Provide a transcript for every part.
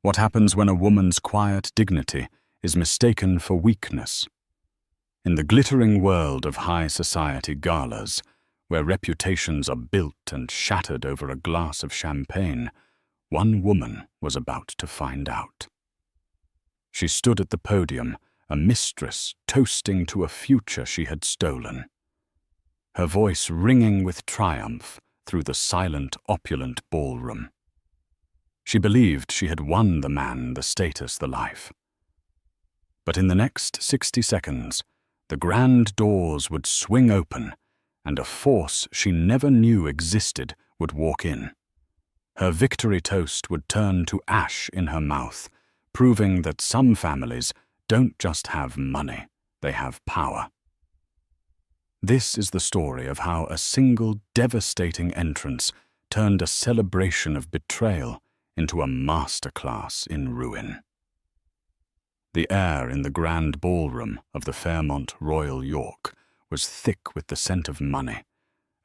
What happens when a woman's quiet dignity is mistaken for weakness? In the glittering world of high society galas, where reputations are built and shattered over a glass of champagne, one woman was about to find out. She stood at the podium, a mistress toasting to a future she had stolen. Her voice ringing with triumph through the silent, opulent ballroom. She believed she had won the man, the status, the life. But in the next 60 seconds, the grand doors would swing open, and a force she never knew existed would walk in. Her victory toast would turn to ash in her mouth, proving that some families don't just have money, they have power. This is the story of how a single devastating entrance turned a celebration of betrayal into a masterclass in ruin. The air in the grand ballroom of the Fairmont Royal York was thick with the scent of money,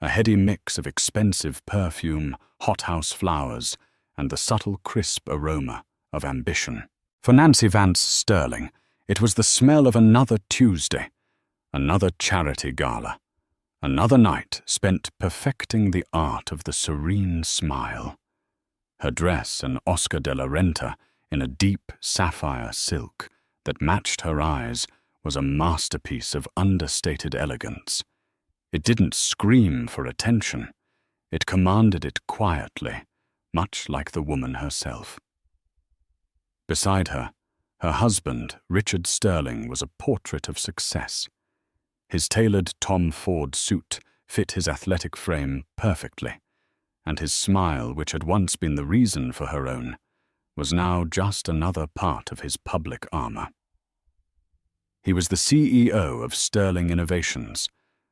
a heady mix of expensive perfume, hothouse flowers, and the subtle crisp aroma of ambition. For Nancy Vance Sterling, it was the smell of another Tuesday, another charity gala, another night spent perfecting the art of the serene smile. Her dress, an Oscar de la Renta in a deep sapphire silk that matched her eyes, was a masterpiece of understated elegance. It didn't scream for attention. It commanded it quietly, much like the woman herself. Beside her, her husband, Richard Sterling, was a portrait of success. His tailored Tom Ford suit fit his athletic frame perfectly, and his smile, which had once been the reason for her own, was now just another part of his public armor. He was the CEO of Sterling Innovations,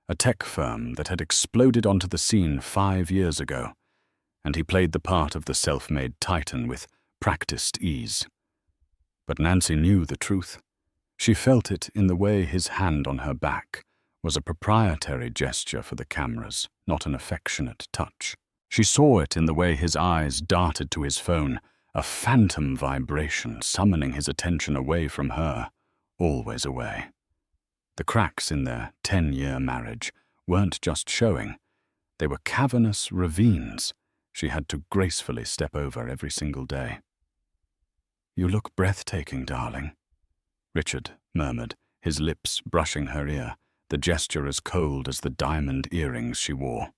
a tech firm that had exploded onto the scene 5 years ago, and he played the part of the self-made titan with practiced ease. But Nancy knew the truth. She felt it in the way his hand on her back was a proprietary gesture for the cameras, not an affectionate touch. She saw it in the way his eyes darted to his phone, a phantom vibration summoning his attention away from her, always away. The cracks in their 10-year marriage weren't just showing. They were cavernous ravines she had to gracefully step over every single day. "You look breathtaking, darling," Richard murmured, his lips brushing her ear, the gesture as cold as the diamond earrings she wore.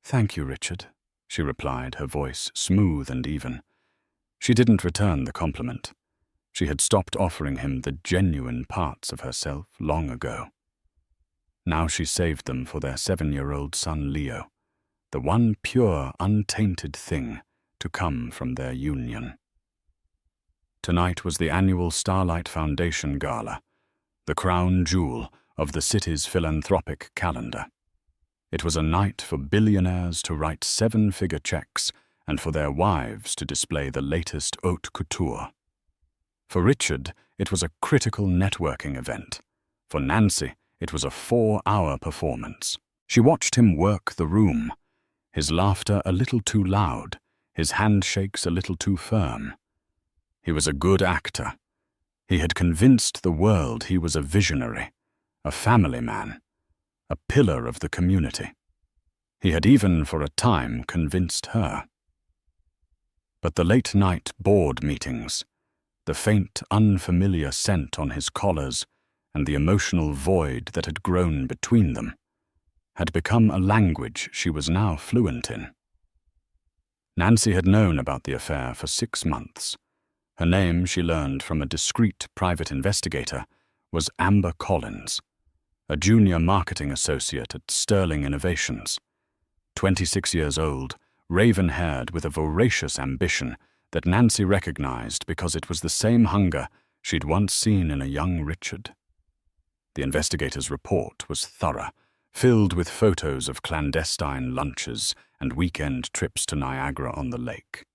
"Thank you, Richard," she replied, her voice smooth and even. She didn't return the compliment. She had stopped offering him the genuine parts of herself long ago. Now she saved them for their 7-year-old son Leo, the one pure, untainted thing to come from their union. Tonight was the annual Starlight Foundation Gala, the crown jewel of the city's philanthropic calendar. It was a night for billionaires to write 7-figure checks and for their wives to display the latest haute couture. For Richard, it was a critical networking event. For Nancy, it was a 4-hour performance. She watched him work the room, his laughter a little too loud, his handshakes a little too firm. He was a good actor. He had convinced the world he was a visionary, a family man, a pillar of the community. He had even, for a time, convinced her. But the late-night board meetings, the faint, unfamiliar scent on his collars, and the emotional void that had grown between them, had become a language she was now fluent in. Nancy had known about the affair for 6 months. Her name, she learned from a discreet private investigator, was Amber Collins, a junior marketing associate at Sterling Innovations. 26 years old, raven-haired with a voracious ambition that Nancy recognized because it was the same hunger she'd once seen in a young Richard. The investigator's report was thorough, filled with photos of clandestine lunches and weekend trips to Niagara-on-the-Lake.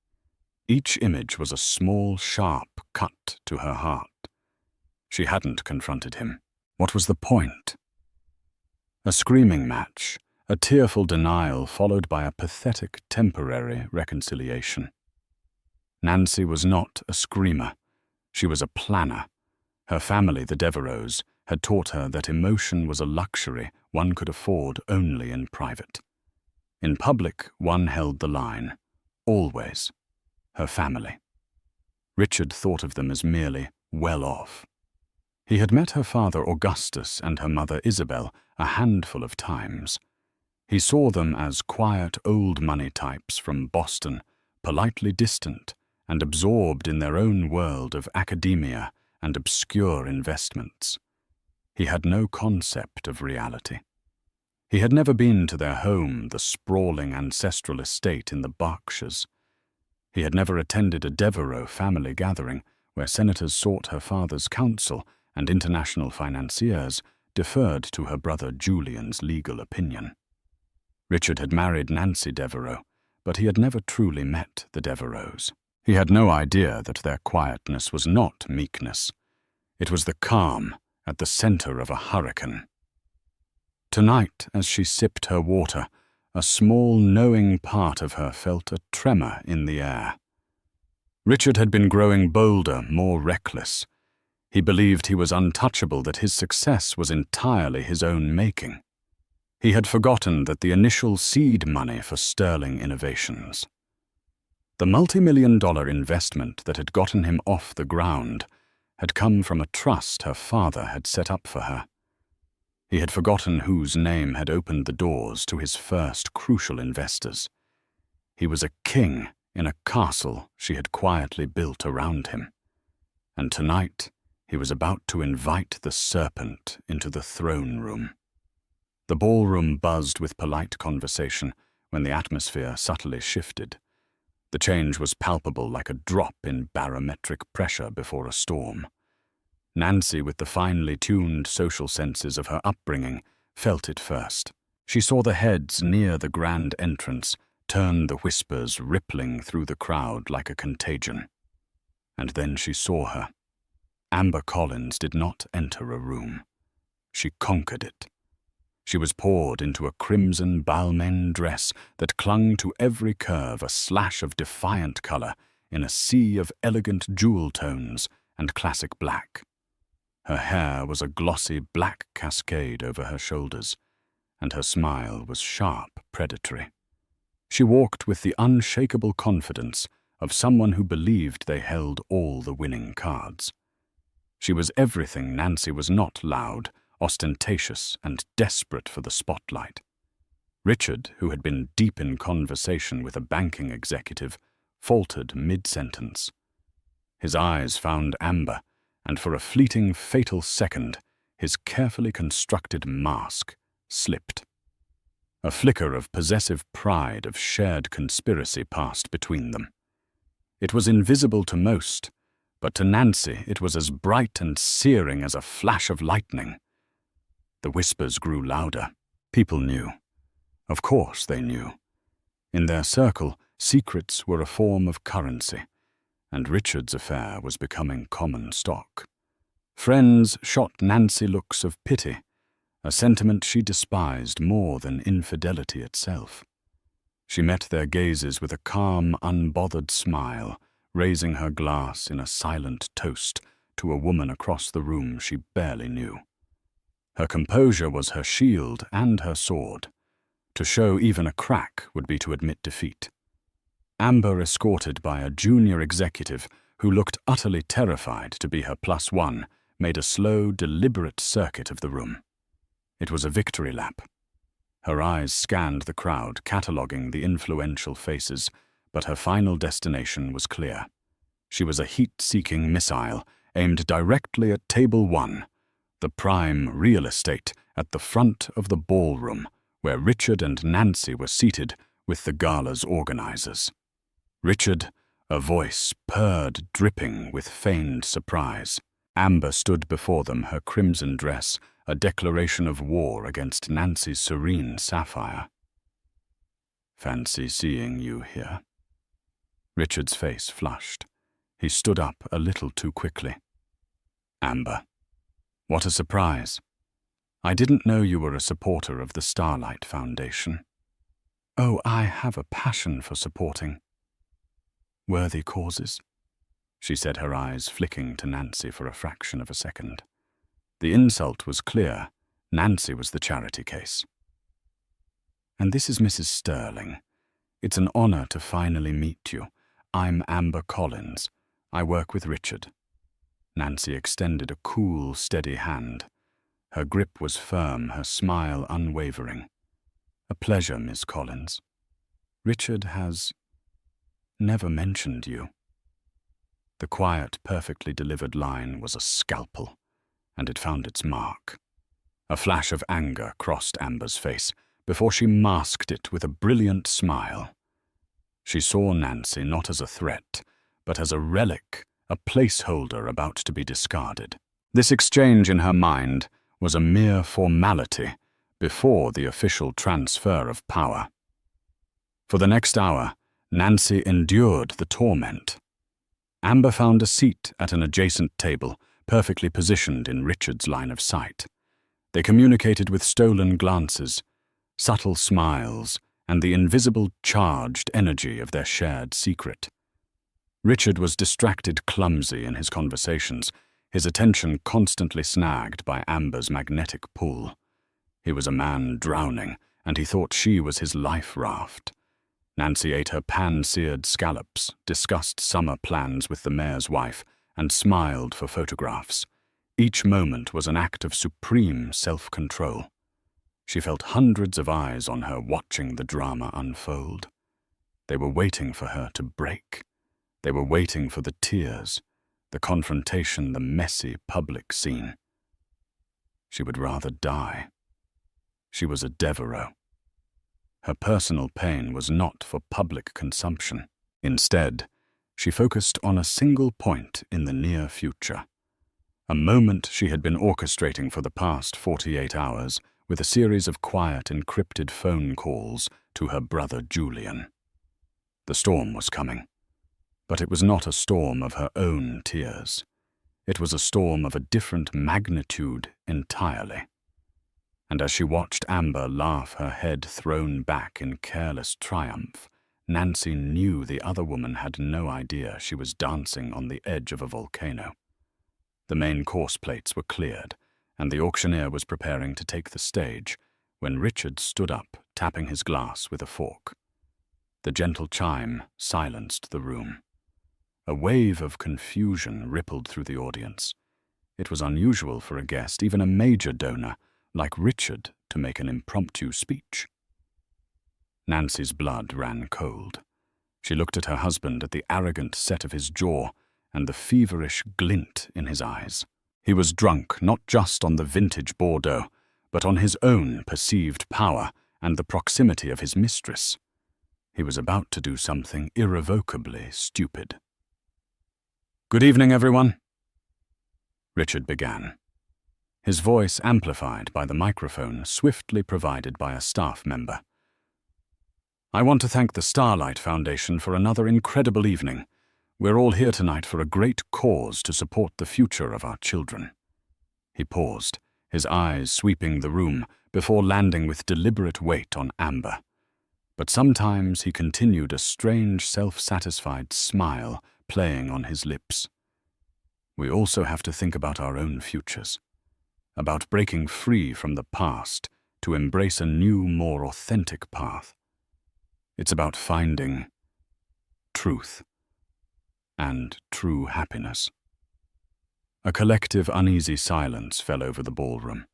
Each image was a small, sharp cut to her heart. She hadn't confronted him. What was the point? A screaming match, a tearful denial followed by a pathetic temporary reconciliation. Nancy was not a screamer. She was a planner. Her family, the Devereuxs, had taught her that emotion was a luxury one could afford only in private. In public, one held the line. Always. Her family. Richard thought of them as merely well off. He had met her father Augustus and her mother Isabel a handful of times. He saw them as quiet old money types from Boston, politely distant and absorbed in their own world of academia and obscure investments. He had no concept of reality. He had never been to their home, the sprawling ancestral estate in the Berkshires. He had never attended a Devereux family gathering where senators sought her father's counsel and international financiers deferred to her brother Julian's legal opinion. Richard had married Nancy Devereux, but he had never truly met the Devereuxs. He had no idea that their quietness was not meekness. It was the calm at the center of a hurricane. Tonight, as she sipped her water, a small, knowing part of her felt a tremor in the air. Richard had been growing bolder, more reckless. He believed he was untouchable, that his success was entirely his own making. He had forgotten that the initial seed money for sterling innovations. The multi-million-dollar investment that had gotten him off the ground had come from a trust her father had set up for her. He had forgotten whose name had opened the doors to his first crucial investors. He was a king in a castle she had quietly built around him. And tonight, he was about to invite the serpent into the throne room. The ballroom buzzed with polite conversation when the atmosphere subtly shifted. The change was palpable, like a drop in barometric pressure before a storm. Nancy, with the finely tuned social senses of her upbringing, felt it first. She saw the heads near the grand entrance turn, the whispers rippling through the crowd like a contagion. And then she saw her. Amber Collins did not enter a room. She conquered it. She was poured into a crimson Balmain dress that clung to every curve, a slash of defiant color in a sea of elegant jewel tones and classic black. Her hair was a glossy black cascade over her shoulders, and her smile was sharp, predatory. She walked with the unshakable confidence of someone who believed they held all the winning cards. She was everything Nancy was not: loud, ostentatious, and desperate for the spotlight. Richard, who had been deep in conversation with a banking executive, faltered mid-sentence. His eyes found Amber, and for a fleeting, fatal second, his carefully constructed mask slipped. A flicker of possessive pride, of shared conspiracy, passed between them. It was invisible to most, but to Nancy it was as bright and searing as a flash of lightning. The whispers grew louder. People knew. Of course they knew. In their circle, secrets were a form of currency, and Richard's affair was becoming common stock. Friends shot Nancy looks of pity, a sentiment she despised more than infidelity itself. She met their gazes with a calm, unbothered smile, raising her glass in a silent toast to a woman across the room she barely knew. Her composure was her shield and her sword. To show even a crack would be to admit defeat. Amber, escorted by a junior executive who looked utterly terrified to be her +1, made a slow, deliberate circuit of the room. It was a victory lap. Her eyes scanned the crowd, cataloguing the influential faces, but her final destination was clear. She was a heat-seeking missile aimed directly at Table 1, the prime real estate at the front of the ballroom, where Richard and Nancy were seated with the gala's organizers. Richard, a voice purred, dripping with feigned surprise. Amber stood before them, her crimson dress a declaration of war against Nancy's serene sapphire. "Fancy seeing you here." Richard's face flushed. He stood up a little too quickly. "Amber, what a surprise. I didn't know you were a supporter of the Starlight Foundation." "Oh, I have a passion for supporting." Worthy causes, she said, her eyes flicking to Nancy for a fraction of a second. The insult was clear. Nancy was the charity case. And this is Mrs. Sterling. It's an honor to finally meet you. I'm Amber Collins. I work with Richard. Nancy extended a cool, steady hand. Her grip was firm, her smile unwavering. A pleasure, Miss Collins. Richard has never mentioned you. The quiet, perfectly delivered line was a scalpel, and it found its mark. A flash of anger crossed Amber's face before she masked it with a brilliant smile. She saw Nancy not as a threat, but as a relic, a placeholder about to be discarded. This exchange in her mind was a mere formality before the official transfer of power. For the next hour, Nancy endured the torment. Amber found a seat at an adjacent table, perfectly positioned in Richard's line of sight. They communicated with stolen glances, subtle smiles, and the invisible charged energy of their shared secret. Richard was distracted, clumsy in his conversations, his attention constantly snagged by Amber's magnetic pull. He was a man drowning, and he thought she was his life raft. Nancy ate her pan-seared scallops, discussed summer plans with the mayor's wife, and smiled for photographs. Each moment was an act of supreme self-control. She felt hundreds of eyes on her watching the drama unfold. They were waiting for her to break. They were waiting for the tears, the confrontation, the messy public scene. She would rather die. She was a Devereaux. Her personal pain was not for public consumption. Instead, she focused on a single point in the near future. A moment she had been orchestrating for the past 48 hours with a series of quiet, encrypted phone calls to her brother Julian. The storm was coming, but it was not a storm of her own tears. It was a storm of a different magnitude entirely. And as she watched Amber laugh, her head thrown back in careless triumph, Nancy knew the other woman had no idea she was dancing on the edge of a volcano. The main course plates were cleared, and the auctioneer was preparing to take the stage when Richard stood up, tapping his glass with a fork. The gentle chime silenced the room. A wave of confusion rippled through the audience. It was unusual for a guest, even a major donor, like Richard, to make an impromptu speech. Nancy's blood ran cold. She looked at her husband, at the arrogant set of his jaw and the feverish glint in his eyes. He was drunk not just on the vintage Bordeaux, but on his own perceived power and the proximity of his mistress. He was about to do something irrevocably stupid. "Good evening, everyone," Richard began, his voice amplified by the microphone swiftly provided by a staff member. "I want to thank the Starlight Foundation for another incredible evening. We're all here tonight for a great cause to support the future of our children." He paused, his eyes sweeping the room before landing with deliberate weight on Amber. But sometimes he continued, a strange, self-satisfied smile playing on his lips. "We also have to think about our own futures, about breaking free from the past to embrace a new, more authentic path. It's about finding truth and true happiness." A collective uneasy silence fell over the ballroom.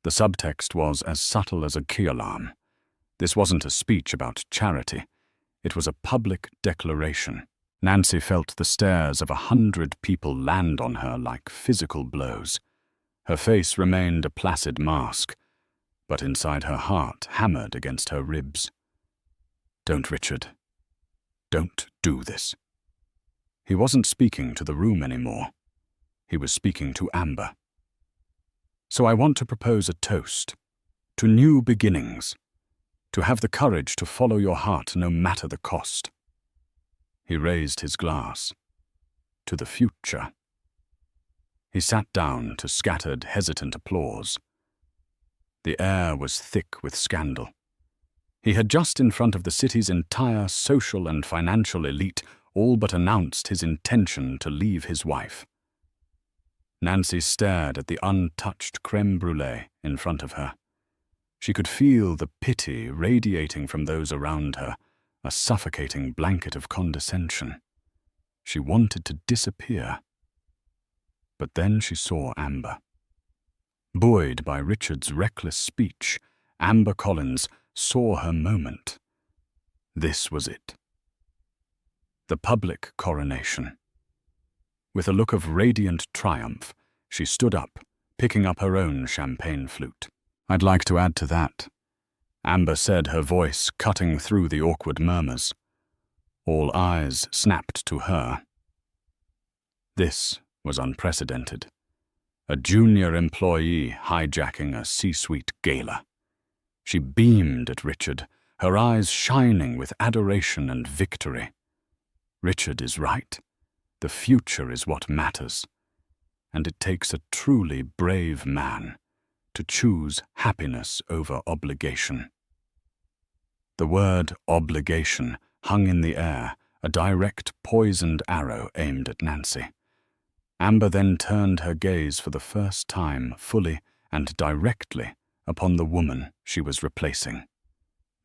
The subtext was as subtle as a key alarm. This wasn't a speech about charity. It was a public declaration. Nancy felt the stares of 100 people land on her like physical blows. Her face remained a placid mask, but inside her heart hammered against her ribs. "Don't, Richard. Don't do this." He wasn't speaking to the room anymore. He was speaking to Amber. "So I want to propose a toast to new beginnings, to have the courage to follow your heart no matter the cost." He raised his glass. "To the future." He sat down to scattered, hesitant applause. The air was thick with scandal. He had just in front of the city's entire social and financial elite all but announced his intention to leave his wife. Nancy stared at the untouched crème brûlée in front of her. She could feel the pity radiating from those around her, a suffocating blanket of condescension. She wanted to disappear. But then she saw Amber. Buoyed by Richard's reckless speech, Amber Collins saw her moment. This was it. The public coronation. With a look of radiant triumph, she stood up, picking up her own champagne flute. "I'd like to add to that," Amber said, her voice cutting through the awkward murmurs. All eyes snapped to her. This was unprecedented. A junior employee hijacking a C-suite gala. She beamed at Richard, her eyes shining with adoration and victory. Richard is right. The future is what matters. And it takes a truly brave man to choose happiness over obligation. The word obligation hung in the air, a direct poisoned arrow aimed at Nancy. Amber then turned her gaze for the first time fully and directly upon the woman she was replacing.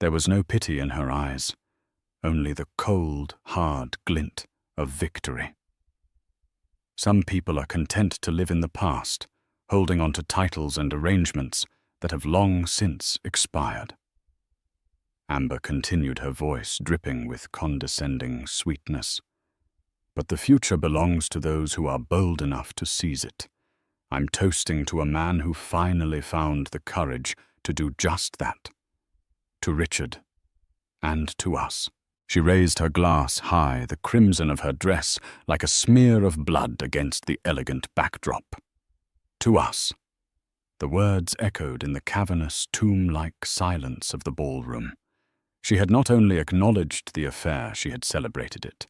There was no pity in her eyes, only the cold, hard glint of victory. Some people are content to live in the past, holding on to titles and arrangements that have long since expired. Amber continued, her voice dripping with condescending sweetness. But the future belongs to those who are bold enough to seize it. I'm toasting to a man who finally found the courage to do just that. To Richard, and to us. She raised her glass high, the crimson of her dress like a smear of blood against the elegant backdrop. To us. The words echoed in the cavernous, tomb-like silence of the ballroom. She had not only acknowledged the affair, she had celebrated it.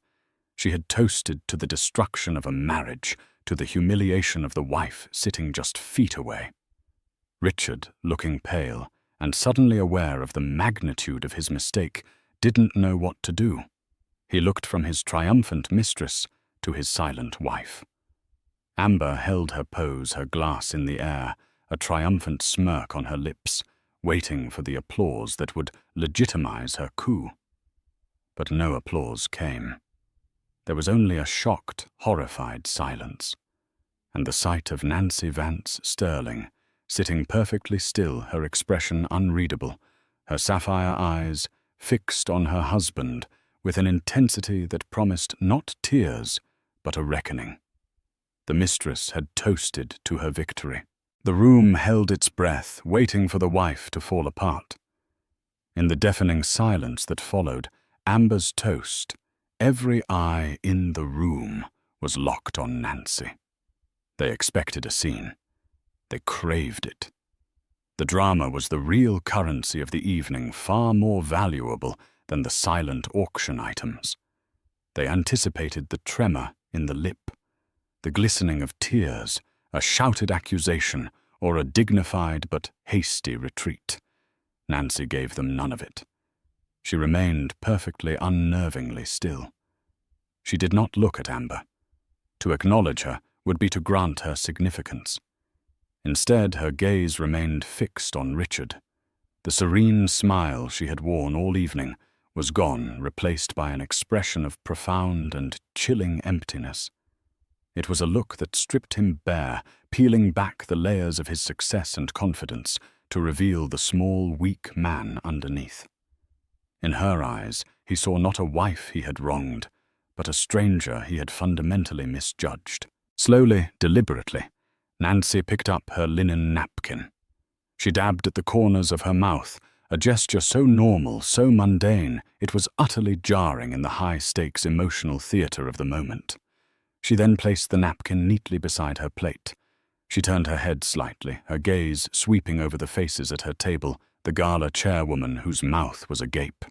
She had toasted to the destruction of a marriage, to the humiliation of the wife sitting just feet away. Richard, looking pale, and suddenly aware of the magnitude of his mistake, didn't know what to do. He looked from his triumphant mistress to his silent wife. Amber held her pose, her glass in the air, a triumphant smirk on her lips, waiting for the applause that would legitimize her coup. But no applause came. There was only a shocked, horrified silence, and the sight of Nancy Vance Sterling, sitting perfectly still, her expression unreadable, her sapphire eyes fixed on her husband with an intensity that promised not tears, but a reckoning. The mistress had toasted to her victory. The room held its breath, waiting for the wife to fall apart. In the deafening silence that followed Amber's toast, every eye in the room was locked on Nancy. They expected a scene. They craved it. The drama was the real currency of the evening, far more valuable than the silent auction items. They anticipated the tremor in the lip, the glistening of tears, a shouted accusation, or a dignified but hasty retreat. Nancy gave them none of it. She remained perfectly unnervingly still. She did not look at Amber. To acknowledge her would be to grant her significance. Instead, her gaze remained fixed on Richard. The serene smile she had worn all evening was gone, replaced by an expression of profound and chilling emptiness. It was a look that stripped him bare, peeling back the layers of his success and confidence to reveal the small, weak man underneath. In her eyes, he saw not a wife he had wronged, but a stranger he had fundamentally misjudged. Slowly, deliberately, Nancy picked up her linen napkin. She dabbed at the corners of her mouth, a gesture so normal, so mundane, it was utterly jarring in the high-stakes emotional theater of the moment. She then placed the napkin neatly beside her plate. She turned her head slightly, her gaze sweeping over the faces at her table, the gala chairwoman whose mouth was agape,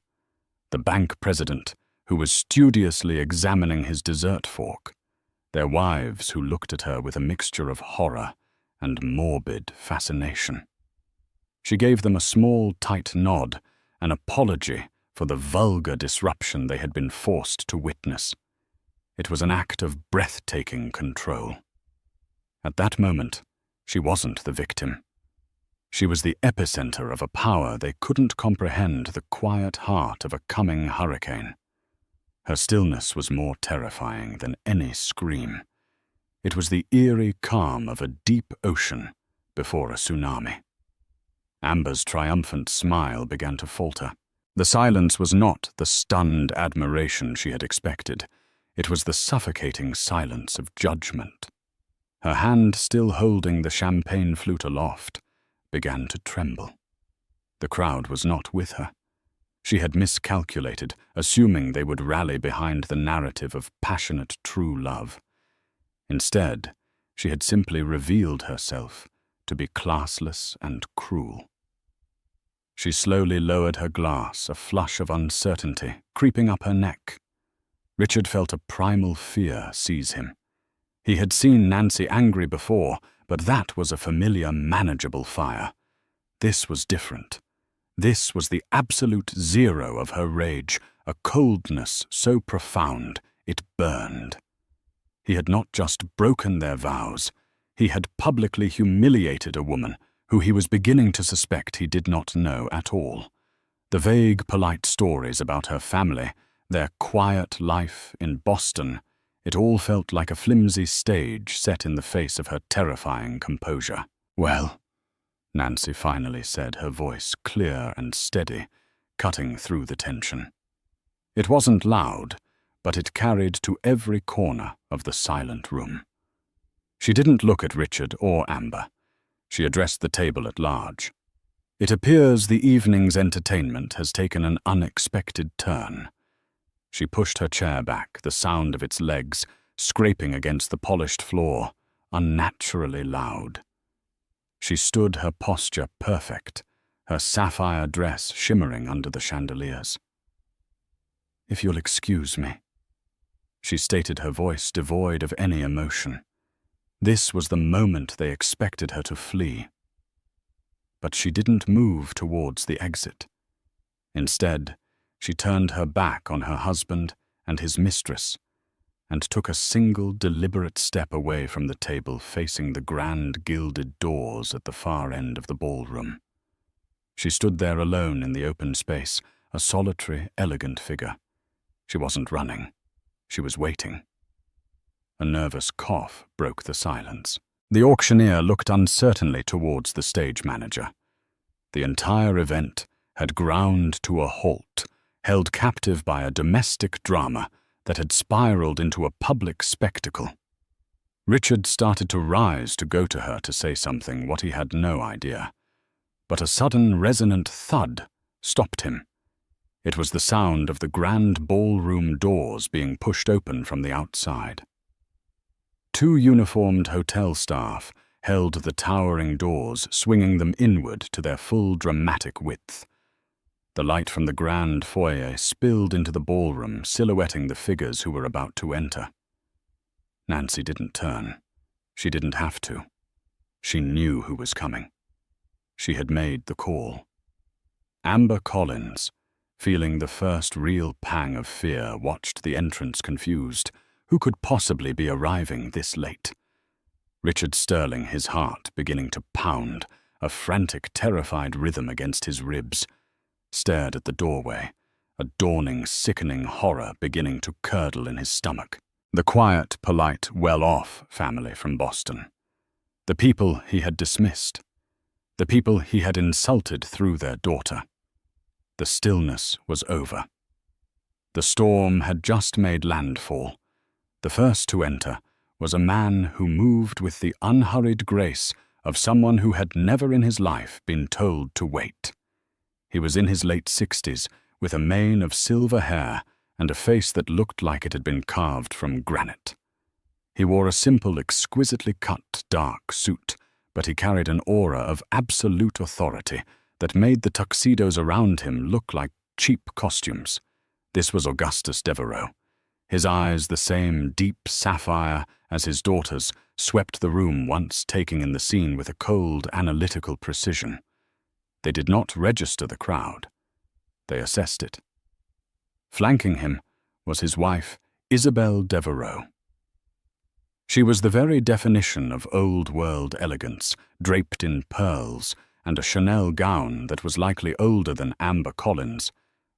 the bank president who was studiously examining his dessert fork, their wives who looked at her with a mixture of horror and morbid fascination. She gave them a small, tight nod, an apology for the vulgar disruption they had been forced to witness. It was an act of breathtaking control. At that moment, she wasn't the victim. She was the epicenter of a power they couldn't comprehend, the quiet heart of a coming hurricane. Her stillness was more terrifying than any scream. It was the eerie calm of a deep ocean before a tsunami. Amber's triumphant smile began to falter. The silence was not the stunned admiration she had expected. It was the suffocating silence of judgment. Her hand, still holding the champagne flute aloft, began to tremble. The crowd was not with her. She had miscalculated, assuming they would rally behind the narrative of passionate true love. Instead, she had simply revealed herself to be classless and cruel. She slowly lowered her glass, a flush of uncertainty creeping up her neck. Richard felt a primal fear seize him. He had seen Nancy angry before, but that was a familiar, manageable fire. This was different. This was the absolute zero of her rage, a coldness so profound it burned. He had not just broken their vows, he had publicly humiliated a woman who he was beginning to suspect he did not know at all. The vague, polite stories about her family, their quiet life in Boston, it all felt like a flimsy stage set in the face of her terrifying composure. "Well," Nancy finally said, her voice clear and steady, cutting through the tension. It wasn't loud, but it carried to every corner of the silent room. She didn't look at Richard or Amber. She addressed the table at large. "It appears the evening's entertainment has taken an unexpected turn." She pushed her chair back, the sound of its legs scraping against the polished floor, unnaturally loud. She stood, her posture perfect, her sapphire dress shimmering under the chandeliers. "If you'll excuse me," she stated, her voice devoid of any emotion. This was the moment they expected her to flee. But she didn't move towards the exit. Instead, she turned her back on her husband and his mistress, and took a single deliberate step away from the table facing the grand gilded doors at the far end of the ballroom. She stood there alone in the open space, a solitary, elegant figure. She wasn't running. She was waiting. A nervous cough broke the silence. The auctioneer looked uncertainly towards the stage manager. The entire event had ground to a halt, held captive by a domestic drama that had spiraled into a public spectacle. Richard started to rise to go to her to say something, what he had no idea. But a sudden resonant thud stopped him. It was the sound of the grand ballroom doors being pushed open from the outside. Two uniformed hotel staff held the towering doors, swinging them inward to their full dramatic width. The light from the grand foyer spilled into the ballroom, silhouetting the figures who were about to enter. Nancy didn't turn. She didn't have to. She knew who was coming. She had made the call. Amber Collins, feeling the first real pang of fear, watched the entrance confused. Who could possibly be arriving this late? Richard Sterling, his heart beginning to pound, a frantic, terrified rhythm against his ribs, stared at the doorway, a dawning, sickening horror beginning to curdle in his stomach. The quiet, polite, well-off family from Boston. The people he had dismissed. The people he had insulted through their daughter. The stillness was over. The storm had just made landfall. The first to enter was a man who moved with the unhurried grace of someone who had never in his life been told to wait. He was in his late 60s, with a mane of silver hair and a face that looked like it had been carved from granite. He wore a simple, exquisitely cut, dark suit, but he carried an aura of absolute authority that made the tuxedos around him look like cheap costumes. This was Augustus Devereux. His eyes, the same deep sapphire as his daughter's, swept the room once, taking in the scene with a cold, analytical precision. They did not register the crowd. They assessed it. Flanking him was his wife, Isabel Devereux. She was the very definition of old-world elegance, draped in pearls, and a Chanel gown that was likely older than Amber Collins,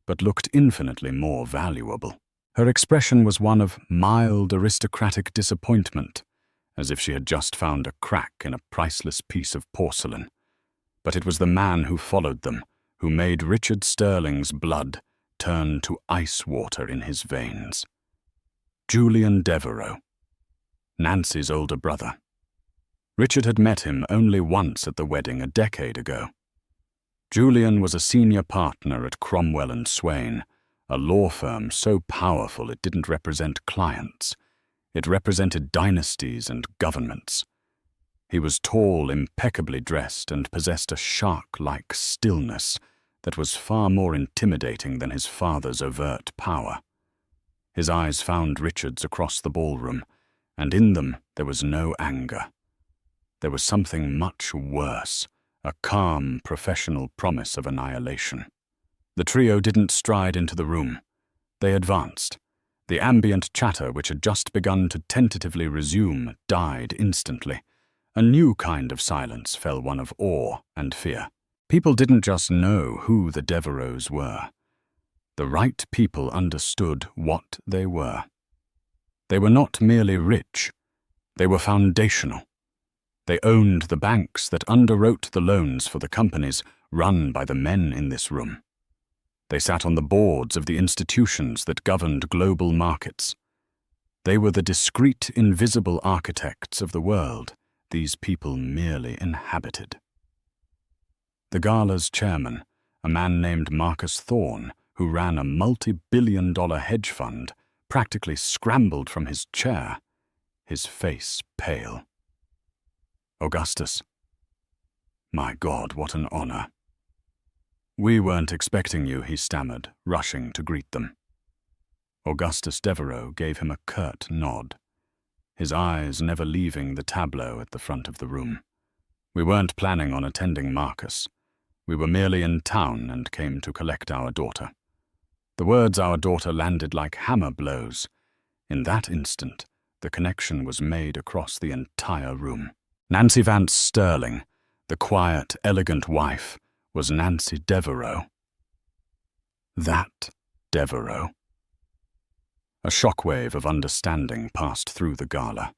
but looked infinitely more valuable. Her expression was one of mild aristocratic disappointment, as if she had just found a crack in a priceless piece of porcelain. But it was the man who followed them, who made Richard Sterling's blood turn to ice water in his veins. Julian Devereux, Nancy's older brother. Richard had met him only once at the wedding a decade ago. Julian was a senior partner at Cromwell and Swain, a law firm so powerful it didn't represent clients. It represented dynasties and governments. He was tall, impeccably dressed, and possessed a shark-like stillness that was far more intimidating than his father's overt power. His eyes found Richard's across the ballroom, and in them there was no anger. There was something much worse, a calm, professional promise of annihilation. The trio didn't stride into the room. They advanced. The ambient chatter which had just begun to tentatively resume died instantly. A new kind of silence fell, one of awe and fear. People didn't just know who the Devereuxs were. The right people understood what they were. They were not merely rich. They were foundational. They owned the banks that underwrote the loans for the companies run by the men in this room. They sat on the boards of the institutions that governed global markets. They were the discreet, invisible architects of the world these people merely inhabited. The Gala's chairman, a man named Marcus Thorne, who ran a multi-billion-dollar hedge fund, practically scrambled from his chair, his face pale. Augustus. My God, what an honor. We weren't expecting you, he stammered, rushing to greet them. Augustus Devereux gave him a curt nod, his eyes never leaving the tableau at the front of the room. We weren't planning on attending Marcus. We were merely in town and came to collect our daughter. The words "our daughter" landed like hammer blows. In that instant, the connection was made across the entire room. Nancy Vance Sterling, the quiet, elegant wife, was Nancy Devereux. That Devereux. A shockwave of understanding passed through the Gala.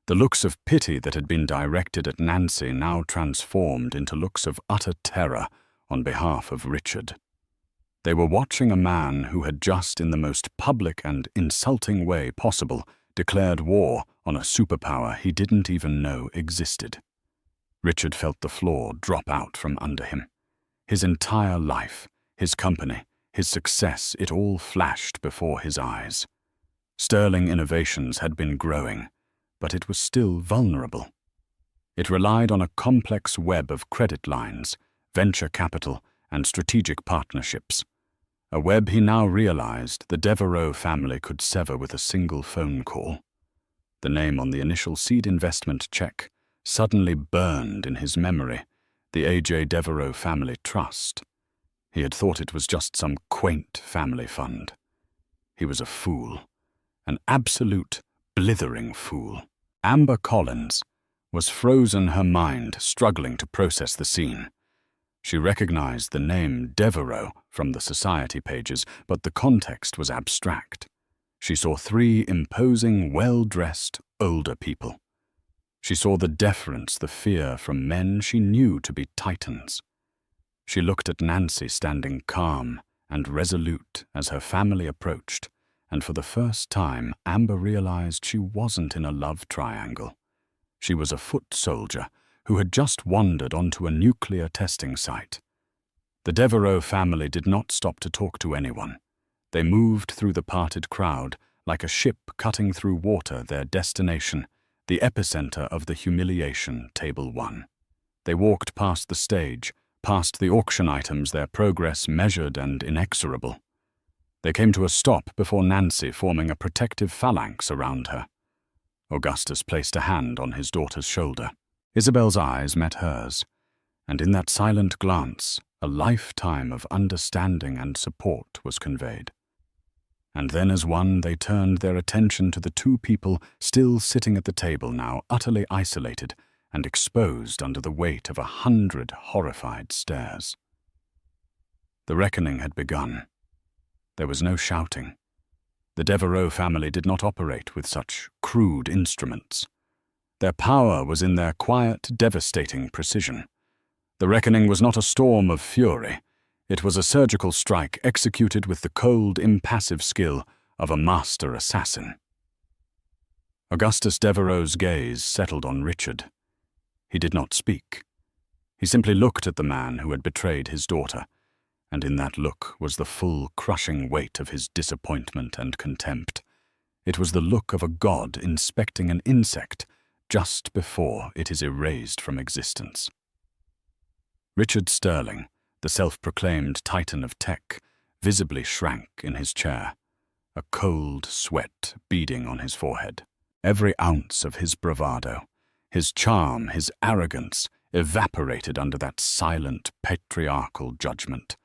The looks of pity that had been directed at Nancy now transformed into looks of utter terror on behalf of Richard. They were watching a man who had just, in the most public and insulting way possible, declared war on a superpower he didn't even know existed. Richard felt the floor drop out from under him. His entire life, his company, his success, it all flashed before his eyes. Sterling Innovations had been growing, but it was still vulnerable. It relied on a complex web of credit lines, venture capital, and strategic partnerships. A web he now realized the Devereux family could sever with a single phone call. The name on the initial seed investment check suddenly burned in his memory, the A.J. Devereux Family Trust. He had thought it was just some quaint family fund. He was a fool, an absolute, blithering fool. Amber Collins was frozen, her mind struggling to process the scene. She recognized the name Devereux from the society pages, but the context was abstract. She saw three imposing, well-dressed, older people. She saw the deference, the fear from men she knew to be titans. She looked at Nancy standing calm and resolute as her family approached, and for the first time Amber realized she wasn't in a love triangle. She was a foot soldier who had just wandered onto a nuclear testing site. The Devereux family did not stop to talk to anyone. They moved through the parted crowd like a ship cutting through water, their destination, the epicenter of the humiliation, Table 1. They walked past the stage, past the auction items, their progress measured and inexorable. They came to a stop before Nancy, forming a protective phalanx around her. Augustus placed a hand on his daughter's shoulder. Isabel's eyes met hers, and in that silent glance, a lifetime of understanding and support was conveyed. And then as one they turned their attention to the two people still sitting at the table, now utterly isolated and exposed under the weight of 100 horrified stares. The reckoning had begun. There was no shouting. The Devereux family did not operate with such crude instruments. Their power was in their quiet, devastating precision. The reckoning was not a storm of fury. It was a surgical strike executed with the cold, impassive skill of a master assassin. Augustus Devereux's gaze settled on Richard. He did not speak. He simply looked at the man who had betrayed his daughter, and in that look was the full, crushing weight of his disappointment and contempt. It was the look of a god inspecting an insect just before it is erased from existence. Richard Sterling, the self-proclaimed titan of tech, visibly shrank in his chair, a cold sweat beading on his forehead. Every ounce of his bravado, his charm, his arrogance, evaporated under that silent, patriarchal judgment.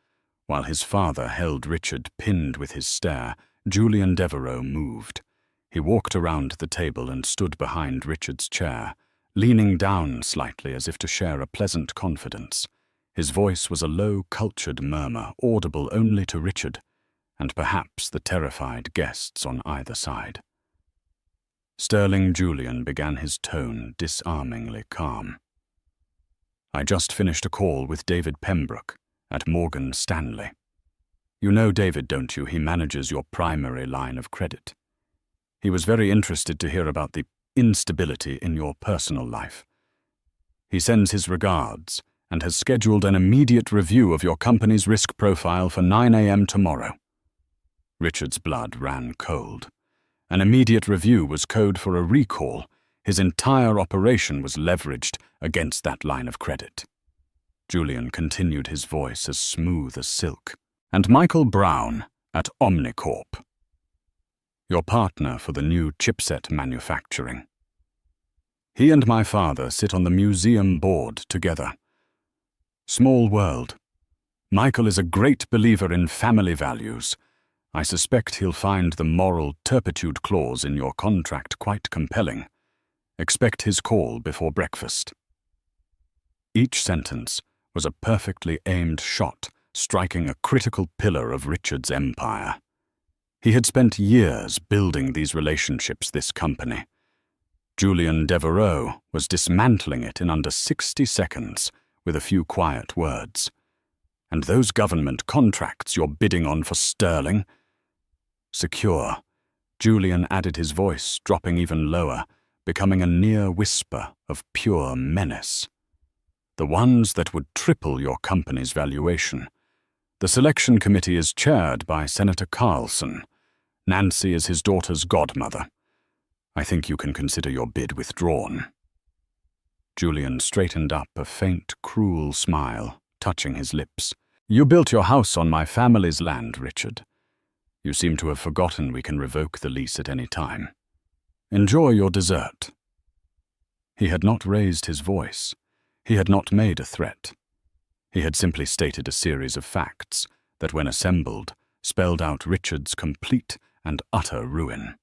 While his father held Richard pinned with his stare, Julian Devereux moved. He walked around the table and stood behind Richard's chair, leaning down slightly as if to share a pleasant confidence. His voice was a low, cultured murmur, audible only to Richard, and perhaps the terrified guests on either side. Sterling Julian began his tone disarmingly calm. I just finished a call with David Pembroke at Morgan Stanley. You know David, don't you? He manages your primary line of credit. He was very interested to hear about the instability in your personal life. He sends his regards and has scheduled an immediate review of your company's risk profile for 9 a.m. tomorrow. Richard's blood ran cold. An immediate review was code for a recall. His entire operation was leveraged against that line of credit. Julian continued, his voice as smooth as silk. And Michael Brown at Omnicorp, your partner for the new chipset manufacturing. He and my father sit on the museum board together. Small world. Michael is a great believer in family values. I suspect he'll find the moral turpitude clause in your contract quite compelling. Expect his call before breakfast. Each sentence was a perfectly aimed shot, striking a critical pillar of Richard's empire. He had spent years building these relationships, this company. Julian Devereux was dismantling it in under 60 seconds with a few quiet words. And those government contracts you're bidding on for Sterling? Secure. Julian added his voice, dropping even lower, becoming a near whisper of pure menace. The ones that would triple your company's valuation. The selection committee is chaired by Senator Carlson. Nancy is his daughter's godmother. I think you can consider your bid withdrawn. Julian straightened up, a faint, cruel smile touching his lips. You built your house on my family's land, Richard. You seem to have forgotten we can revoke the lease at any time. Enjoy your dessert. He had not raised his voice. He had not made a threat. He had simply stated a series of facts that, when assembled, spelled out Richard's complete and utter ruin.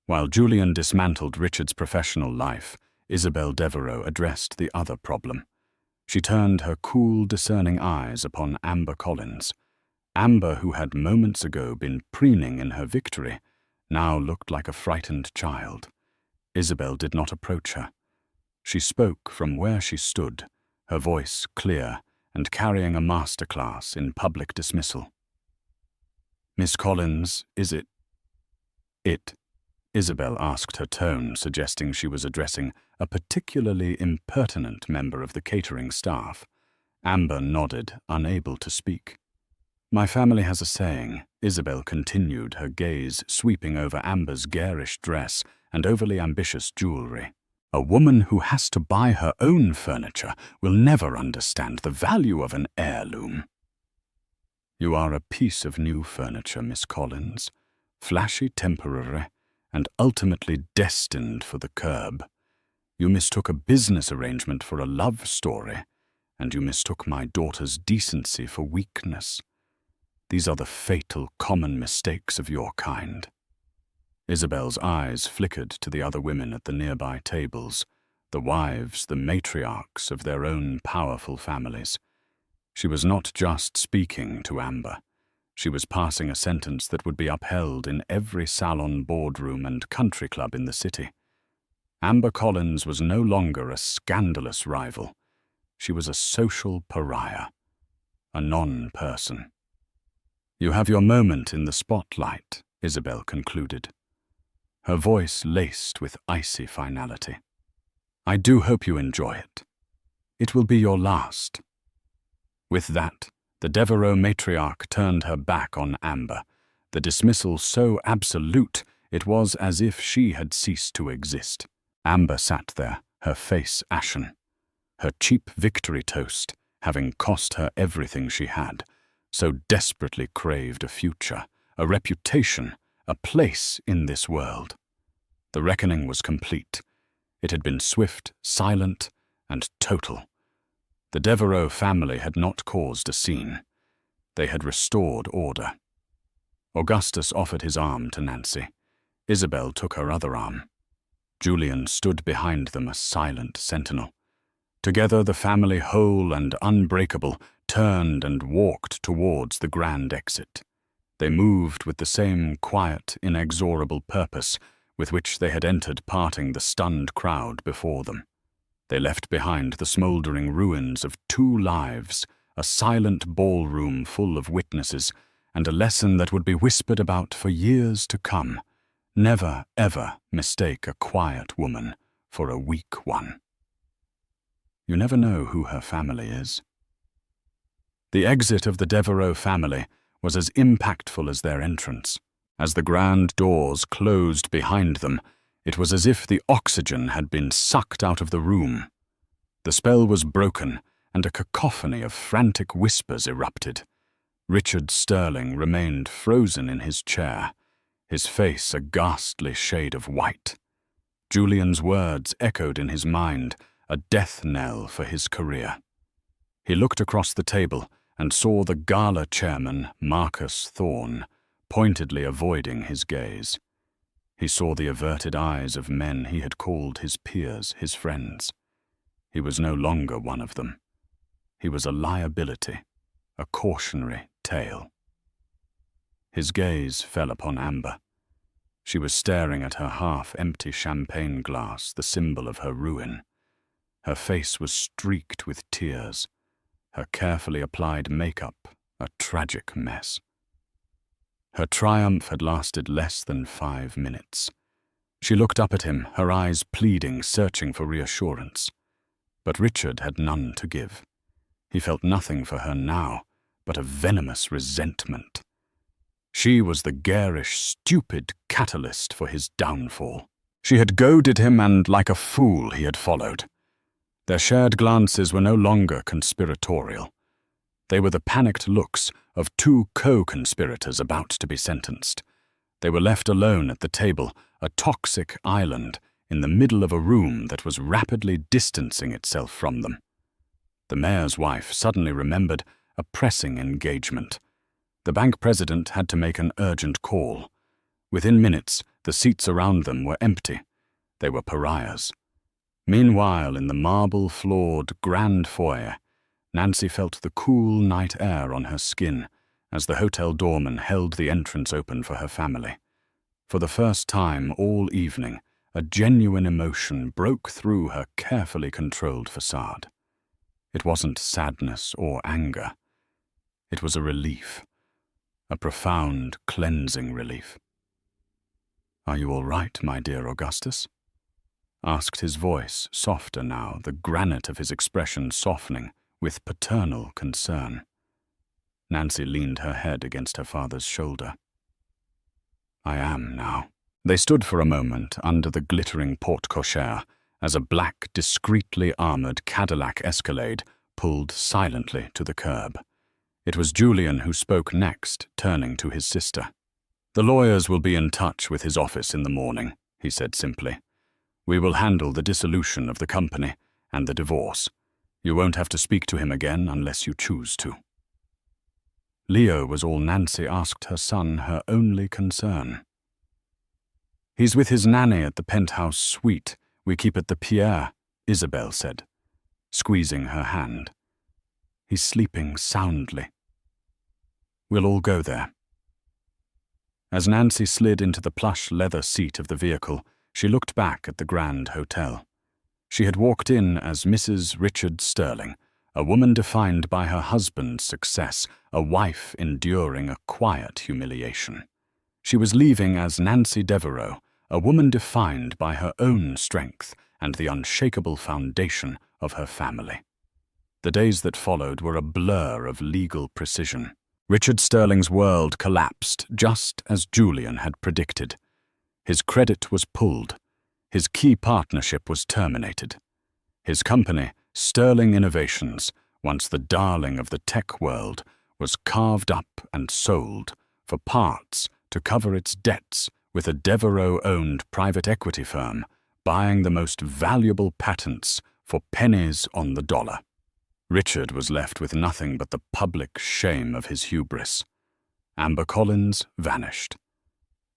While Julian dismantled Richard's professional life, Isabel Devereux addressed the other problem. She turned her cool, discerning eyes upon Amber Collins. Amber, who had moments ago been preening in her victory, now looked like a frightened child. Isabel did not approach her. She spoke from where she stood, her voice clear and carrying a masterclass in public dismissal. Miss Collins, is it? It, Isabel asked, her tone suggesting she was addressing a particularly impertinent member of the catering staff. Amber nodded, unable to speak. My family has a saying, Isabel continued, her gaze sweeping over Amber's garish dress and overly ambitious jewelry. A woman who has to buy her own furniture will never understand the value of an heirloom. You are a piece of new furniture, Miss Collins, flashy, temporary, and ultimately destined for the curb. You mistook a business arrangement for a love story, and you mistook my daughter's decency for weakness. These are the fatal, common mistakes of your kind." Isabel's eyes flickered to the other women at the nearby tables, the wives, the matriarchs of their own powerful families. She was not just speaking to Amber. She was passing a sentence that would be upheld in every salon, boardroom, and country club in the city. Amber Collins was no longer a scandalous rival. She was a social pariah, a non-person. "You have your moment in the spotlight," Isabel concluded, her voice laced with icy finality. "I do hope you enjoy it. It will be your last." With that, the Devereux matriarch turned her back on Amber, the dismissal so absolute it was as if she had ceased to exist. Amber sat there, her face ashen. Her cheap victory toast, having cost her everything she had, so desperately craved a future, a reputation, a place in this world. The reckoning was complete. It had been swift, silent, and total. The Devereux family had not caused a scene. They had restored order. Augustus offered his arm to Nancy. Isabel took her other arm. Julian stood behind them, a silent sentinel. Together, the family, whole and unbreakable, turned and walked towards the grand exit. They moved with the same quiet, inexorable purpose with which they had entered, parting the stunned crowd before them. They left behind the smouldering ruins of 2 lives, a silent ballroom full of witnesses, and a lesson that would be whispered about for years to come. Never, ever mistake a quiet woman for a weak one. You never know who her family is. The exit of the Devereux family was as impactful as their entrance. As the grand doors closed behind them, it was as if the oxygen had been sucked out of the room. The spell was broken, and a cacophony of frantic whispers erupted. Richard Sterling remained frozen in his chair, his face a ghastly shade of white. Julian's words echoed in his mind, a death knell for his career. He looked across the table and saw the Gala chairman, Marcus Thorne, pointedly avoiding his gaze. He saw the averted eyes of men he had called his peers, his friends. He was no longer one of them. He was a liability, a cautionary tale. His gaze fell upon Amber. She was staring at her half-empty champagne glass, the symbol of her ruin. Her face was streaked with tears, her carefully applied makeup a tragic mess. Her triumph had lasted less than 5 minutes. She looked up at him, her eyes pleading, searching for reassurance. But Richard had none to give. He felt nothing for her now, but a venomous resentment. She was the garish, stupid catalyst for his downfall. She had goaded him, and like a fool he had followed. Their shared glances were no longer conspiratorial. They were the panicked looks of 2 co-conspirators about to be sentenced. They were left alone at the table, a toxic island, in the middle of a room that was rapidly distancing itself from them. The mayor's wife suddenly remembered a pressing engagement. The bank president had to make an urgent call. Within minutes, the seats around them were empty. They were pariahs. Meanwhile, in the marble-floored grand foyer, Nancy felt the cool night air on her skin as the hotel doorman held the entrance open for her family. For the first time all evening, a genuine emotion broke through her carefully controlled facade. It wasn't sadness or anger. It was a relief, a profound, cleansing relief. "Are you all right, my dear Augustus?" asked his voice, softer now, the granite of his expression softening with paternal concern. Nancy leaned her head against her father's shoulder. "I am now." They stood for a moment under the glittering porte-cochere as a black, discreetly armored Cadillac Escalade pulled silently to the curb. It was Julian who spoke next, turning to his sister. "The lawyers will be in touch with his office in the morning," he said simply. "We will handle the dissolution of the company and the divorce. You won't have to speak to him again unless you choose to." Leo was all Nancy asked her son, her only concern. "He's with his nanny at the penthouse suite we keep at the Pierre," Isabel said, squeezing her hand. "He's sleeping soundly. We'll all go there." As Nancy slid into the plush leather seat of the vehicle, she looked back at the Grand Hotel. She had walked in as Mrs. Richard Sterling, a woman defined by her husband's success, a wife enduring a quiet humiliation. She was leaving as Nancy Devereux, a woman defined by her own strength and the unshakable foundation of her family. The days that followed were a blur of legal precision. Richard Sterling's world collapsed just as Julian had predicted. His credit was pulled. His key partnership was terminated. His company, Sterling Innovations, once the darling of the tech world, was carved up and sold for parts to cover its debts, with a Devereux-owned private equity firm buying the most valuable patents for pennies on the dollar. Richard was left with nothing but the public shame of his hubris. Amber Collins vanished.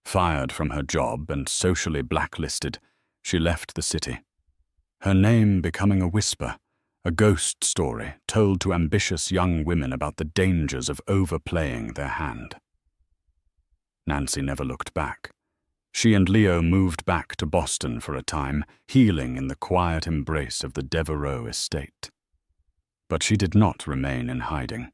Fired from her job and socially blacklisted, she left the city. Her name becoming a whisper, a ghost story told to ambitious young women about the dangers of overplaying their hand. Nancy never looked back. She and Leo moved back to Boston for a time, healing in the quiet embrace of the Devereux estate. But she did not remain in hiding.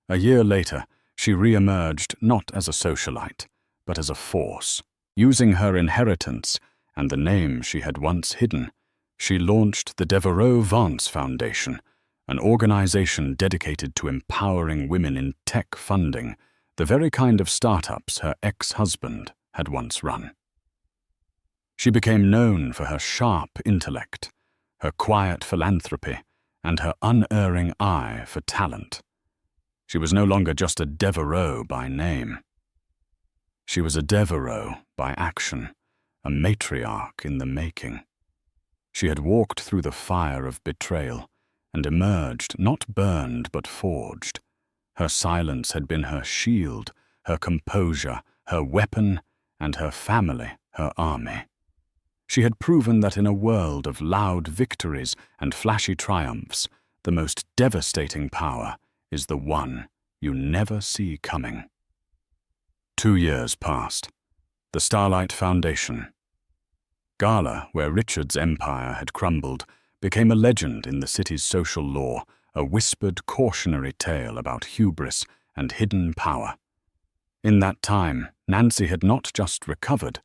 A year later, she re-emerged not as a socialite, but as a force. Using her inheritance and the name she had once hidden, she launched the Devereux Vance Foundation, an organization dedicated to empowering women in tech funding, the very kind of startups her ex-husband had once run. She became known for her sharp intellect, her quiet philanthropy, and her unerring eye for talent. She was no longer just a Devereux by name. She was a Devereux by action, a matriarch in the making. She had walked through the fire of betrayal and emerged not burned but forged. Her silence had been her shield, her composure, her weapon, and her family, her army. She had proven that in a world of loud victories and flashy triumphs, the most devastating power is the one you never see coming. 2 years passed. The Starlight Foundation. Gala, where Richard's empire had crumbled, became a legend in the city's social lore, a whispered cautionary tale about hubris and hidden power. In that time, Nancy had not just recovered,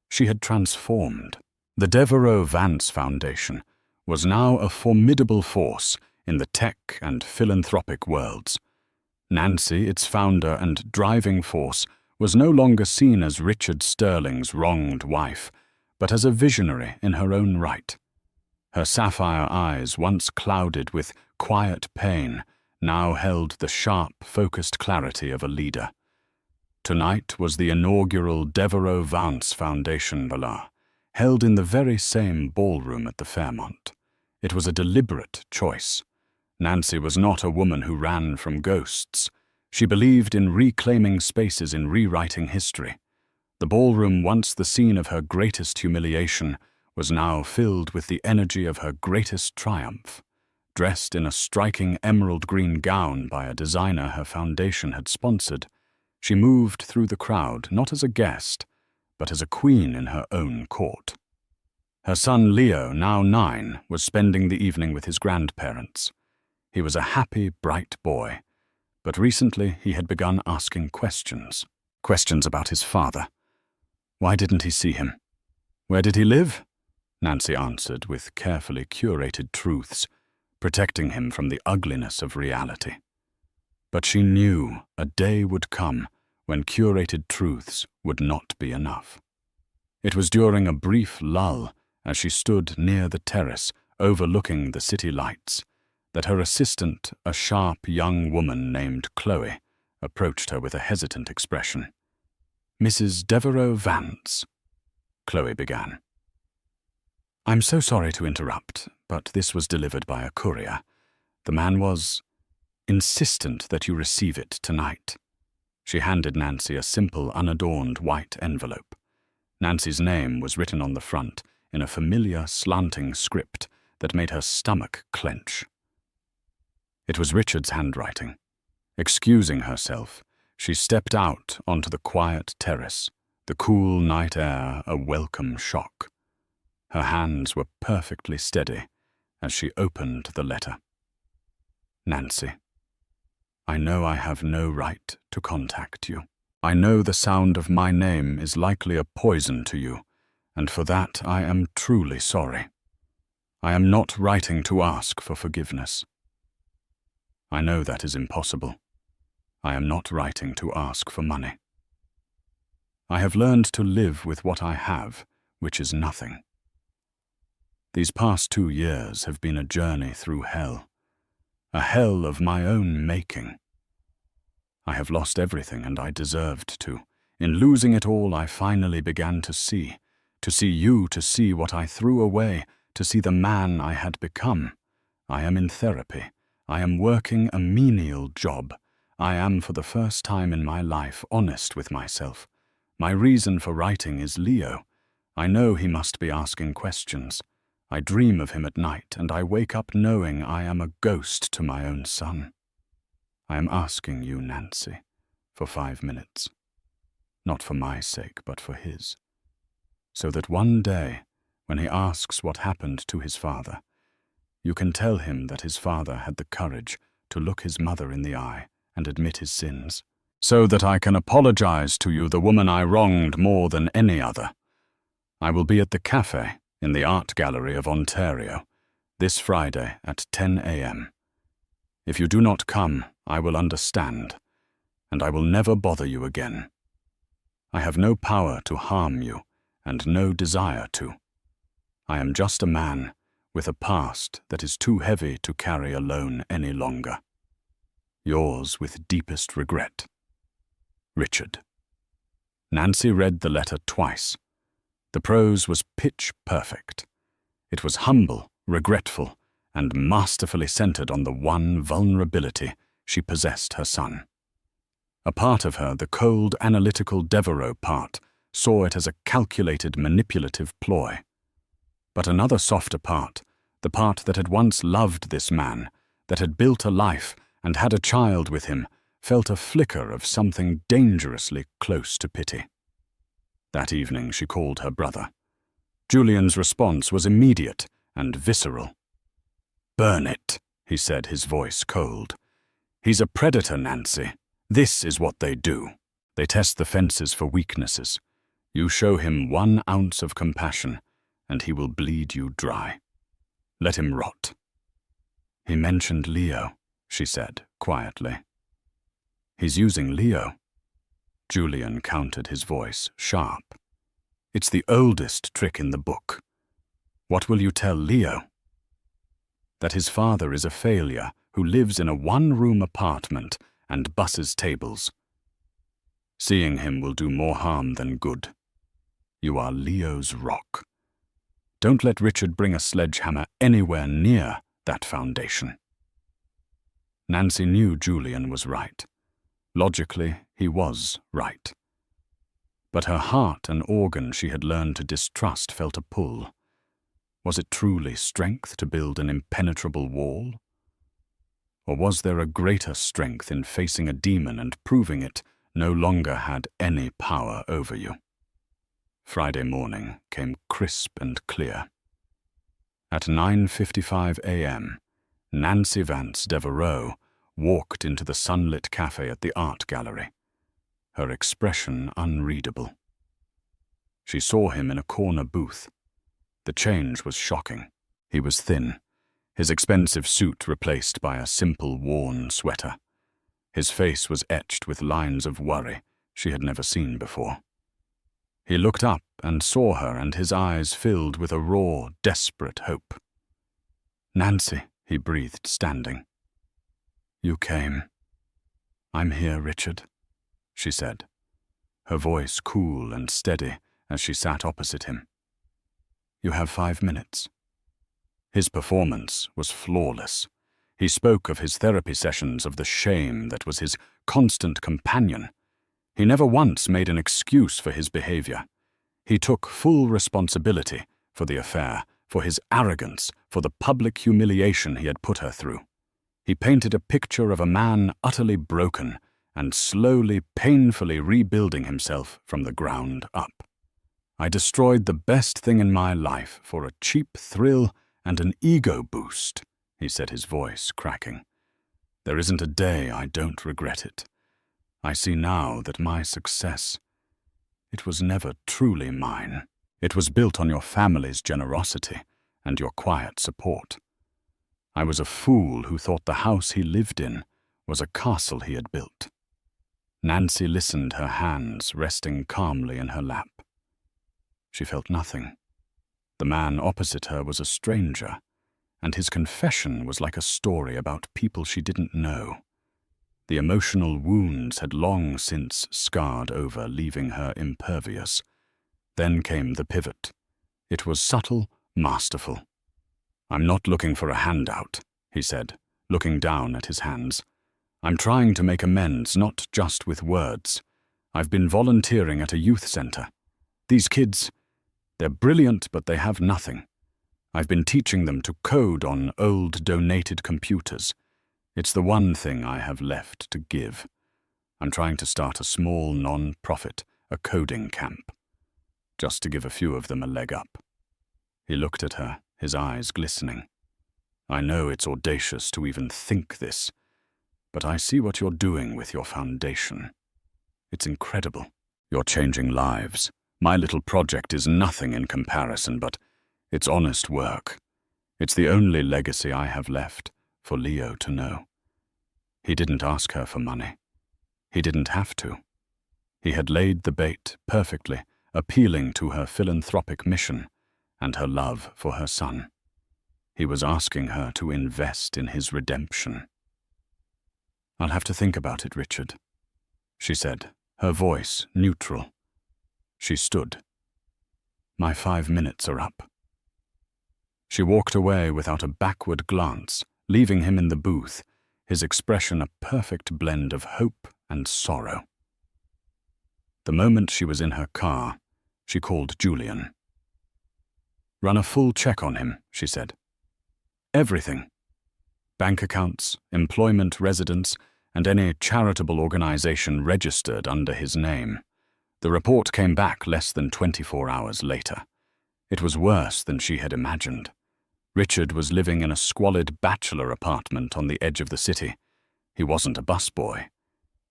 she had transformed. The Devereux Vance Foundation was now a formidable force in the tech and philanthropic worlds. Nancy, its founder and driving force, was no longer seen as Richard Sterling's wronged wife, but as a visionary in her own right. Her sapphire eyes, once clouded with quiet pain, now held the sharp, focused clarity of a leader. Tonight was the inaugural Devereux Vance Foundation Gala, held in the very same ballroom at the Fairmont. It was a deliberate choice. Nancy was not a woman who ran from ghosts. She believed in reclaiming spaces in rewriting history. The ballroom, once the scene of her greatest humiliation, was now filled with the energy of her greatest triumph. Dressed in a striking emerald green gown by a designer her foundation had sponsored, she moved through the crowd not as a guest, but as a queen in her own court. Her son Leo, now 9, was spending the evening with his grandparents. He was a happy, bright boy, but recently he had begun asking questions. Questions about his father. Why didn't he see him? Where did he live? Nancy answered with carefully curated truths, protecting him from the ugliness of reality. But she knew a day would come when curated truths would not be enough. It was during a brief lull, as she stood near the terrace overlooking the city lights, that her assistant, a sharp young woman named Chloe, approached her with a hesitant expression. "Mrs. Devereux Vance," Chloe began. "I'm so sorry to interrupt, but this was delivered by a courier. The man was..." insistent that you receive it tonight." She handed Nancy a simple, unadorned white envelope. Nancy's name was written on the front in a familiar, slanting script that made her stomach clench. It was Richard's handwriting. Excusing herself, she stepped out onto the quiet terrace, the cool night air a welcome shock. Her hands were perfectly steady as she opened the letter. "Nancy, I know I have no right to contact you. I know the sound of my name is likely a poison to you, and for that I am truly sorry. I am not writing to ask for forgiveness. I know that is impossible. I am not writing to ask for money. I have learned to live with what I have, which is nothing. These past 2 years have been a journey through hell, a hell of my own making. I have lost everything, and I deserved to. In losing it all, I finally began to see you, to see what I threw away, to see the man I had become. I am in therapy. I am working a menial job. I am, for the first time in my life, honest with myself. My reason for writing is Leo. I know he must be asking questions. I dream of him at night, and I wake up knowing I am a ghost to my own son. I am asking you, Nancy, for 5 minutes. Not for my sake, but for his. So that one day, when he asks what happened to his father, you can tell him that his father had the courage to look his mother in the eye and admit his sins. So that I can apologize to you, the woman I wronged more than any other. I will be at the cafe in the Art Gallery of Ontario this Friday at 10 a.m. If you do not come, I will understand, and I will never bother you again. I have no power to harm you, and no desire to. I am just a man with a past that is too heavy to carry alone any longer. Yours with deepest regret, Richard." Nancy read the letter twice. The prose was pitch perfect. It was humble, regretful, and masterfully centered on the one vulnerability she possessed her son. A part of her, the cold, analytical Devereux part, saw it as a calculated, manipulative ploy. But another softer part, the part that had once loved this man, that had built a life and had a child with him, felt a flicker of something dangerously close to pity. That evening she called her brother. Julian's response was immediate and visceral. "Burn it," he said, his voice cold. "He's a predator, Nancy. This is what they do. They test the fences for weaknesses. You show him 1 ounce of compassion, and he will bleed you dry. Let him rot." "He mentioned Leo," she said, quietly. "He's using Leo." Julian countered, his voice sharp. "It's the oldest trick in the book. What will you tell Leo?" "That his father is a failure who lives in a 1-room apartment and busses tables. Seeing him will do more harm than good. You are Leo's rock. Don't let Richard bring a sledgehammer anywhere near that foundation." Nancy knew Julian was right. Logically, he was right. But her heart, an organ she had learned to distrust, felt a pull. Was it truly strength to build an impenetrable wall? Or was there a greater strength in facing a demon and proving it no longer had any power over you? Friday morning came crisp and clear. At 9:55 a.m., Nancy Vance Devereux walked into the sunlit cafe at the art gallery, her expression unreadable. She saw him in a corner booth. The change was shocking. He was thin, his expensive suit replaced by a simple, worn sweater. His face was etched with lines of worry she had never seen before. He looked up and saw her, and his eyes filled with a raw, desperate hope. "Nancy," he breathed, standing. "You came." "I'm here, Richard," she said, her voice cool and steady as she sat opposite him. "You have 5 minutes." His performance was flawless. He spoke of his therapy sessions, of the shame that was his constant companion. He never once made an excuse for his behavior. He took full responsibility for the affair, for his arrogance, for the public humiliation he had put her through. He painted a picture of a man utterly broken and slowly, painfully rebuilding himself from the ground up. I destroyed the best thing in my life for a cheap thrill and an ego boost, he said, his voice cracking. There isn't a day I don't regret it. I see now that my success, it was never truly mine. It was built on your family's generosity and your quiet support. I was a fool who thought the house he lived in was a castle he had built. Nancy listened, her hands resting calmly in her lap. She felt nothing. The man opposite her was a stranger, and his confession was like a story about people she didn't know. The emotional wounds had long since scarred over, leaving her impervious. Then came the pivot. It was subtle, masterful. "I'm not looking for a handout," he said, looking down at his hands. "I'm trying to make amends, not just with words. I've been volunteering at a youth center. These kids, they're brilliant, but they have nothing. I've been teaching them to code on old donated computers. It's the one thing I have left to give. I'm trying to start a small non-profit, a coding camp, just to give a few of them a leg up." He looked at her, his eyes glistening. "I know it's audacious to even think this, but I see what you're doing with your foundation. It's incredible. You're changing lives. My little project is nothing in comparison, but it's honest work. It's the only legacy I have left for Leo to know." He didn't ask her for money. He didn't have to. He had laid the bait perfectly, appealing to her philanthropic mission and her love for her son. He was asking her to invest in his redemption. "I'll have to think about it, Richard," she said, her voice neutral. She stood. "My 5 minutes are up." She walked away without a backward glance, leaving him in the booth, his expression a perfect blend of hope and sorrow. The moment she was in her car, she called Julian. "Run a full check on him," she said. "Everything. Bank accounts, employment, residence, and any charitable organization registered under his name." The report came back less than 24 hours later. It was worse than she had imagined. Richard was living in a squalid bachelor apartment on the edge of the city. He wasn't a busboy.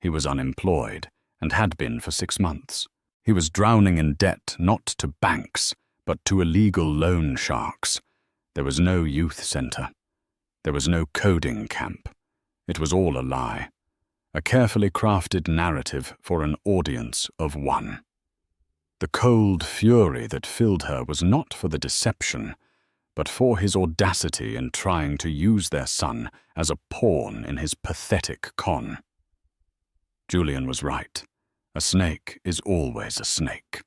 He was unemployed and had been for 6 months. He was drowning in debt not to banks, but to illegal loan sharks. There was no youth center. There was no coding camp. It was all a lie. A carefully crafted narrative for an audience of one. The cold fury that filled her was not for the deception, but for his audacity in trying to use their son as a pawn in his pathetic con. Julian was right. A snake is always a snake.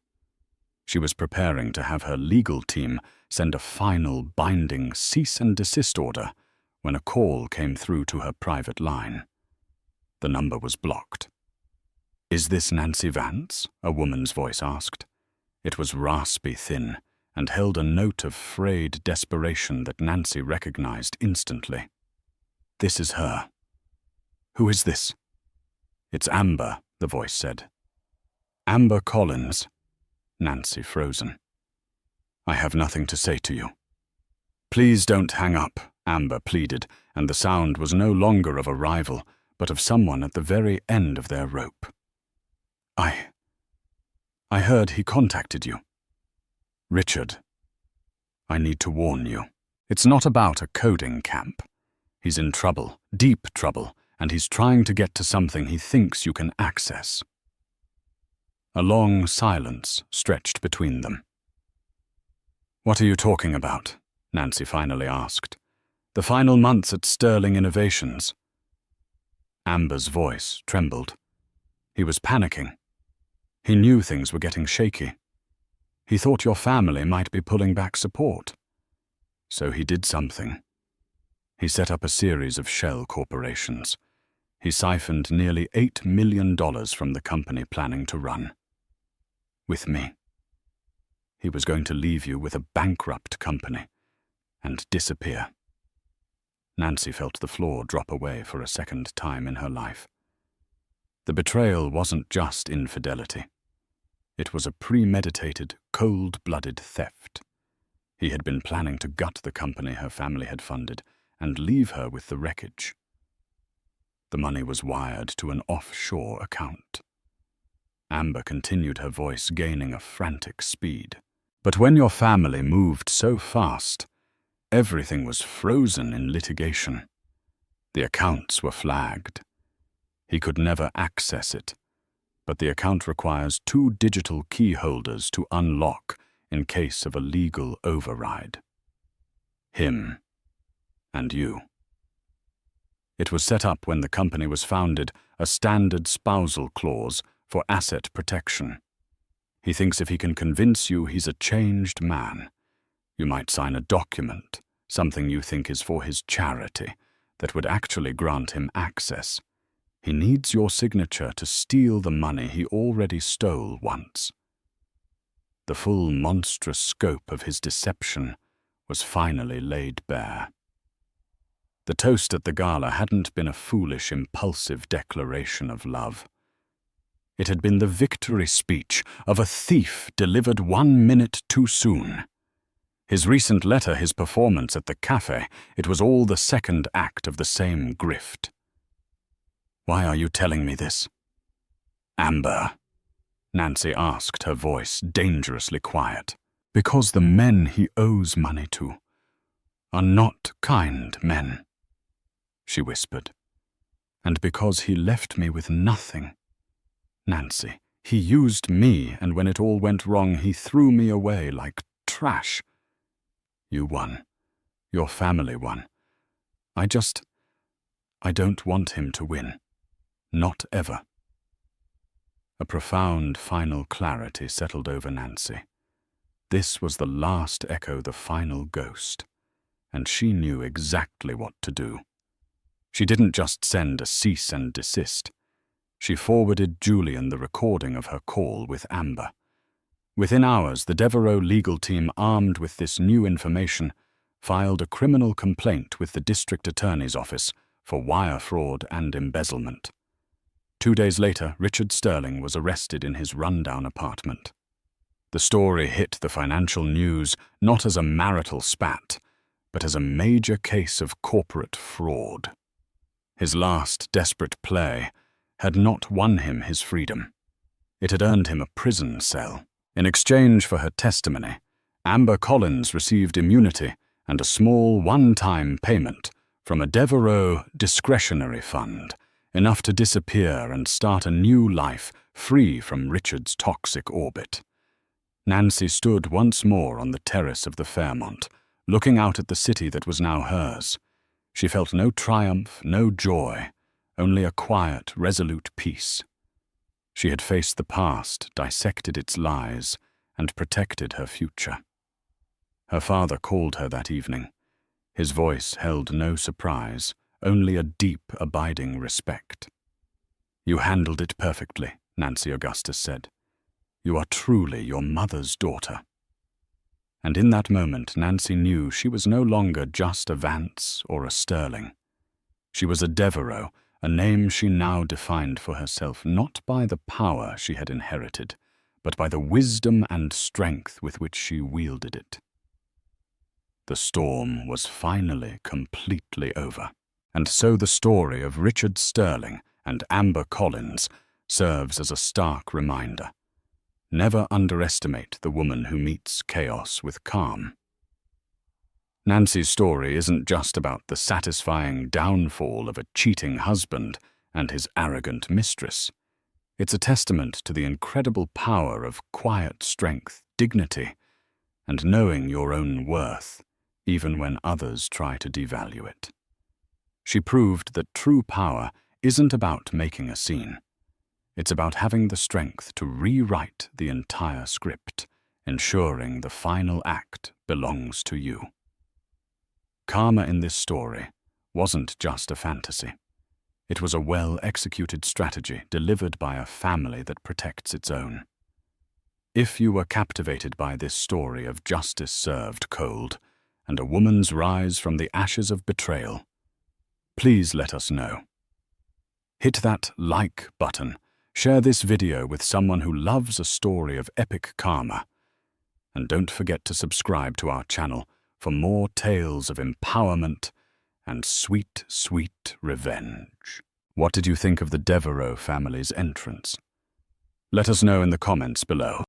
She was preparing to have her legal team send a final binding cease and desist order when a call came through to her private line. The number was blocked. "Is this Nancy Vance?" a woman's voice asked. It was raspy thin and held a note of frayed desperation that Nancy recognized instantly. "This is her." "Who is this?" "It's Amber," the voice said. "Amber Collins." Nancy frozen. "I have nothing to say to you." "Please don't hang up," Amber pleaded, and the sound was no longer of a rival, but of someone at the very end of their rope. I heard he contacted you." "Richard, I need to warn you. It's not about a coding camp. He's in trouble, deep trouble, and he's trying to get to something he thinks you can access." A long silence stretched between them. "What are you talking about?" Nancy finally asked. "The final months at Sterling Innovations." Amber's voice trembled. He was panicking. He knew things were getting shaky. He thought your family might be pulling back support. So he did something. He set up a series of shell corporations. He siphoned nearly $8 million from the company planning to run. With me. He was going to leave you with a bankrupt company and disappear. Nancy felt the floor drop away for a second time in her life. The betrayal wasn't just infidelity. It was a premeditated, cold-blooded theft. He had been planning to gut the company her family had funded and leave her with the wreckage. The money was wired to an offshore account. Amber continued, her voice gaining a frantic speed. But when your family moved so fast, everything was frozen in litigation. The accounts were flagged. He could never access it, but the account requires 2 digital key holders to unlock in case of a legal override. Him and you. It was set up when the company was founded, a standard spousal clause for asset protection. He thinks if he can convince you he's a changed man, you might sign a document, something you think is for his charity, that would actually grant him access. He needs your signature to steal the money he already stole once. The full monstrous scope of his deception was finally laid bare. The toast at the gala hadn't been a foolish, impulsive declaration of love. It had been the victory speech of a thief delivered 1 minute too soon. His recent letter, his performance at the cafe, it was all the second act of the same grift. Why are you telling me this? Amber, Nancy asked, her voice dangerously quiet. Because the men he owes money to are not kind men, she whispered. And because he left me with nothing. Nancy, he used me, and when it all went wrong, he threw me away like trash. You won. Your family won. I don't want him to win. Not ever. A profound final clarity settled over Nancy. This was the last echo, the final ghost, and she knew exactly what to do. She didn't just send a cease and desist. She forwarded Julian the recording of her call with Amber. Within hours, the Devereux legal team, armed with this new information, filed a criminal complaint with the district attorney's office for wire fraud and embezzlement. 2 days later, Richard Sterling was arrested in his rundown apartment. The story hit the financial news not as a marital spat, but as a major case of corporate fraud. His last desperate play had not won him his freedom. It had earned him a prison cell. In exchange for her testimony, Amber Collins received immunity and a small one-time payment from a Devereux discretionary fund, enough to disappear and start a new life free from Richard's toxic orbit. Nancy stood once more on the terrace of the Fairmont, looking out at the city that was now hers. She felt no triumph, no joy, only a quiet, resolute peace. She had faced the past, dissected its lies, and protected her future. Her father called her that evening. His voice held no surprise, only a deep, abiding respect. "You handled it perfectly," Nancy Augustus said. "You are truly your mother's daughter." And in that moment, Nancy knew she was no longer just a Vance or a Sterling. She was a Devereux, a name she now defined for herself not by the power she had inherited, but by the wisdom and strength with which she wielded it. The storm was finally completely over, and so the story of Richard Sterling and Amber Collins serves as a stark reminder. Never underestimate the woman who meets chaos with calm. Nancy's story isn't just about the satisfying downfall of a cheating husband and his arrogant mistress. It's a testament to the incredible power of quiet strength, dignity, and knowing your own worth, even when others try to devalue it. She proved that true power isn't about making a scene. It's about having the strength to rewrite the entire script, ensuring the final act belongs to you. Karma in this story wasn't just a fantasy. It was a well-executed strategy delivered by a family that protects its own. If you were captivated by this story of justice served cold and a woman's rise from the ashes of betrayal, please let us know. Hit that like button, share this video with someone who loves a story of epic karma, and don't forget to subscribe to our channel for more tales of empowerment and sweet, sweet revenge. What did you think of the Devereaux family's entrance? Let us know in the comments below.